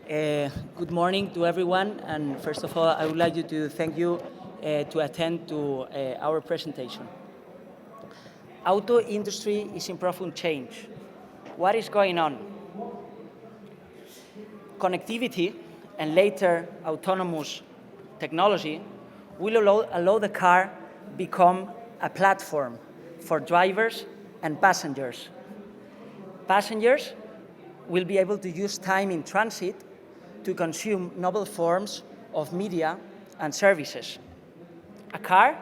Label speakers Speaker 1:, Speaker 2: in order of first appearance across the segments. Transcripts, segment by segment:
Speaker 1: Good morning to everyone, and first of all, I would like to thank you to attend to our presentation. Auto industry is in profound change. What is going on? Connectivity and later autonomous technology will allow the car become a platform for drivers and passengers. Passengers will be able to use time in transit to consume novel forms of media and services. A car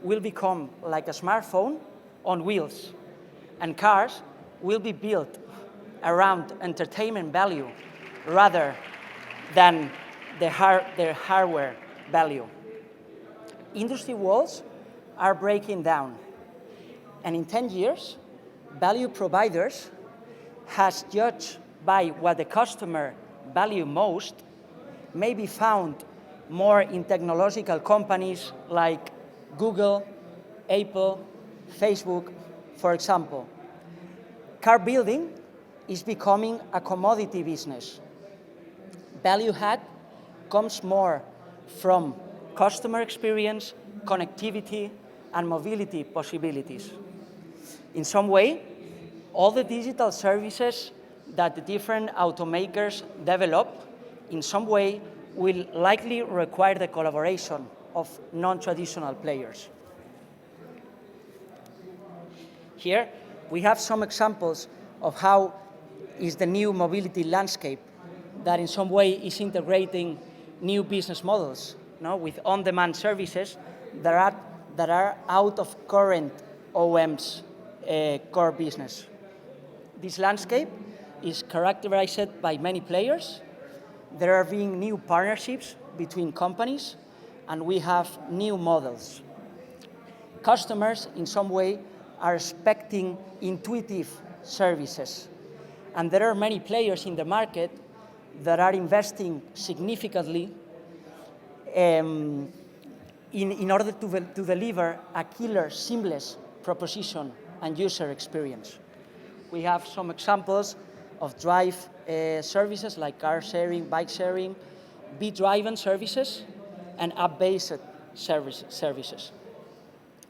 Speaker 1: will become like a smartphone on wheels, and cars will be built around entertainment value rather than their hardware value. Industry walls are breaking down, and in 10 years, value providers, has judged by what the customer value most, may be found more in technological companies like Google, Apple, Facebook, for example. Car building is becoming a commodity business. Value add comes more from customer experience, connectivity, and mobility possibilities. In some way, all the digital services that the different automakers develop in some way will likely require the collaboration of non-traditional players. Here, we have some examples of how is the new mobility landscape that in some way is integrating new business models, with on-demand services that are out of current OEM's core business. This landscape is characterized by many players. There are being new partnerships between companies, and we have new models. Customers, in some way, are expecting intuitive services, and there are many players in the market that are investing significantly in order to deliver a killer, seamless proposition and user experience. We have some examples of drive services like car sharing, bike sharing, be-driven services, and app-based services.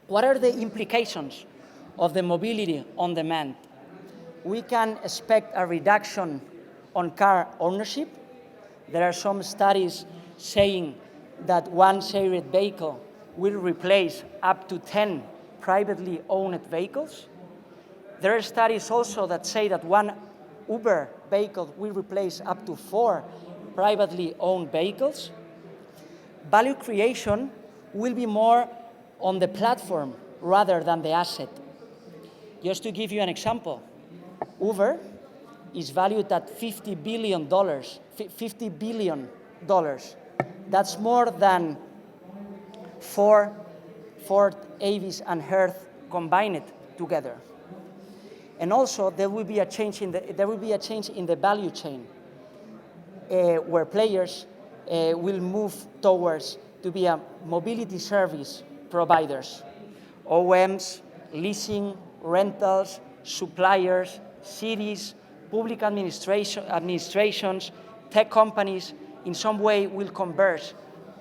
Speaker 1: What are the implications of the mobility on demand? We can expect a reduction on car ownership. There are some studies saying that one shared vehicle will replace up to 10 privately owned vehicles. There are studies also that say that one Uber vehicle will replace up to 4 privately owned vehicles. Value creation will be more on the platform rather than the asset. Just to give you an example, Uber is valued at $50 billion. $50 billion. That's more than Ford, Avis, and Hertz combined together. And also, there will be a change in the value chain, where players will move towards to be a mobility service providers, OEMs, leasing, rentals, suppliers, cities, public administrations, tech companies, in some way will converge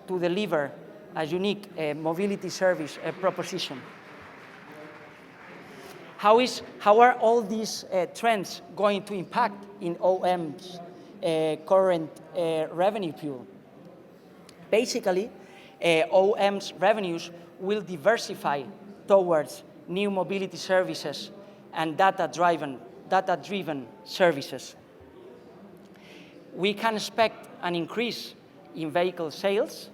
Speaker 1: to deliver a unique mobility service proposition. How are all these trends going to impact in OEM's current revenue pool? Basically, OEM's revenues will diversify towards new mobility services and data-driven services. We can expect an increase in vehicle sales,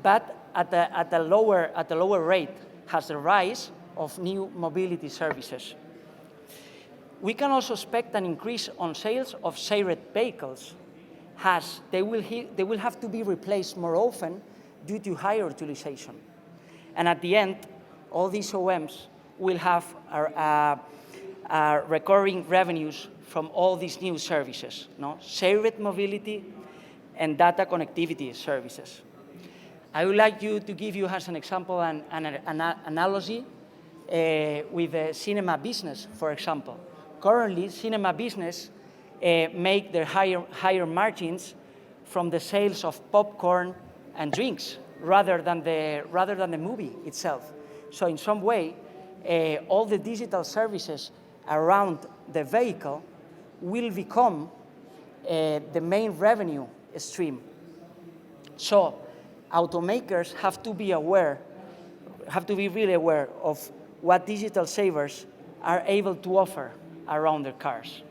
Speaker 1: but at a lower rate has the rise of new mobility services. We can also expect an increase on sales of shared vehicles, as they will have to be replaced more often due to higher utilization. And at the end, all these OEMs will have recurring revenues from all these new services, shared mobility and data connectivity services. I would like to give you as an example an analogy with the cinema business, for example. Currently, cinema business make their higher margins from the sales of popcorn and drinks rather than the movie itself. So in some way, all the digital services around the vehicle will become the main revenue stream. So automakers have to be really aware of what digital savers are able to offer around their cars.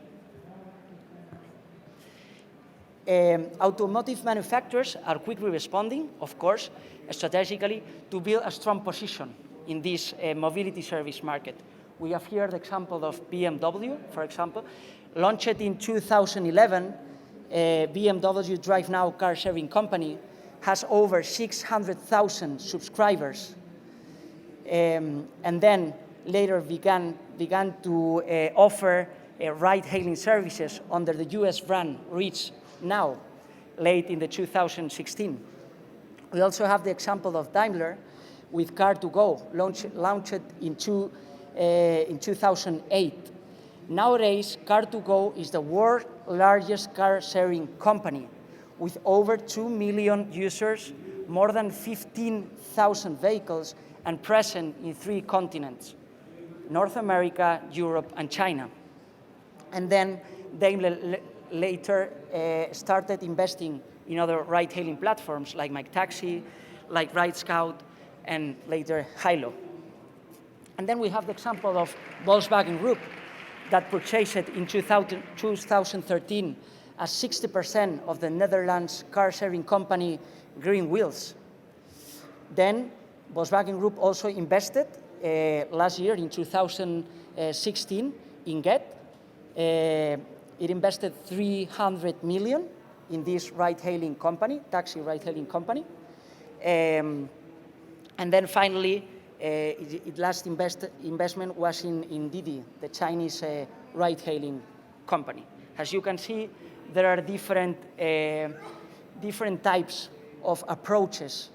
Speaker 1: Automotive manufacturers are quickly responding, of course, strategically, to build a strong position in this mobility service market. We have here the example of BMW, for example. Launched in 2011, BMW Drive Now car sharing company has over 600,000 subscribers, and then later began to offer ride-hailing services under the US brand Reach Now, late in the 2016. We also have the example of Daimler with Car2Go, launched in 2008. Nowadays, Car2Go is the world's largest car-sharing company with over 2 million users, more than 15,000 vehicles, and present in 3 continents, North America, Europe, and China. And then Daimler later started investing in other ride-hailing platforms like MyTaxi, like RideScout, and later Hilo. And then we have the example of Volkswagen Group that purchased in 2013 as 60% of the Netherlands car-sharing company Green Wheels. Then Volkswagen Group also invested last year in 2016 in Get. It invested 300 million in this ride-hailing company, taxi ride-hailing company. And then finally, its last investment was in Didi, the Chinese ride-hailing company. As you can see, there are different types of approaches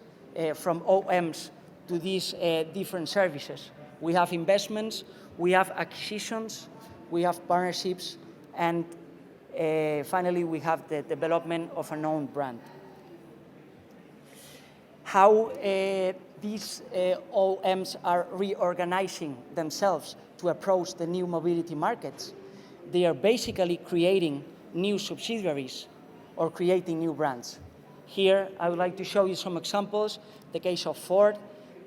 Speaker 1: from OEMs to these different services. We have investments, we have acquisitions, we have partnerships, and finally we have the development of a known brand. How these OEMs are reorganizing themselves to approach the new mobility markets. They are basically creating new subsidiaries or creating new brands. Here, I would like to show you some examples. The case of Ford,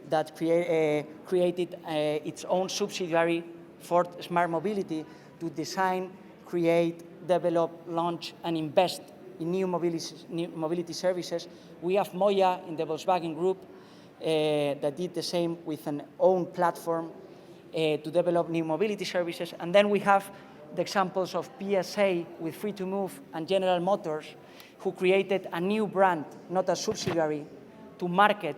Speaker 1: that created its own subsidiary, Ford Smart Mobility, to design, create, develop, launch, and invest in new mobility services. We have Moya in the Volkswagen Group that did the same with an own platform to develop new mobility services. And then we have the examples of PSA with Free2Move and General Motors, who created a new brand, not a subsidiary, to market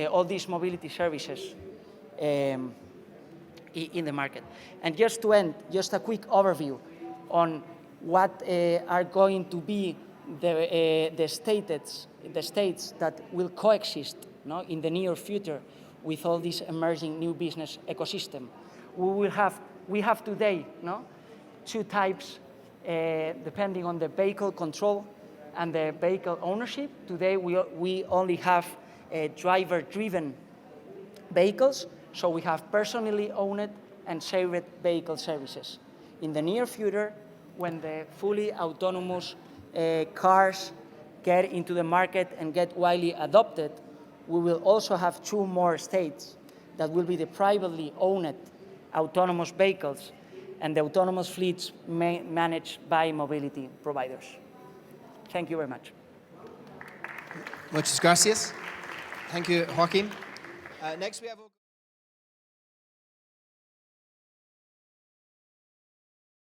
Speaker 1: all these mobility services in the market. And just to end, just a quick overview on what are going to be the states that will coexist in the near future with all this emerging new business ecosystem. We have today 2 types depending on the vehicle control and the vehicle ownership. Today we only have driver-driven vehicles, so we have personally owned and shared vehicle services. In the near future, when the fully autonomous cars get into the market and get widely adopted, we will also have 2 more states that will be the privately owned autonomous vehicles and the autonomous fleets managed by mobility providers. Thank you very much.
Speaker 2: Muchas gracias. Thank you, Joaquín. Next we have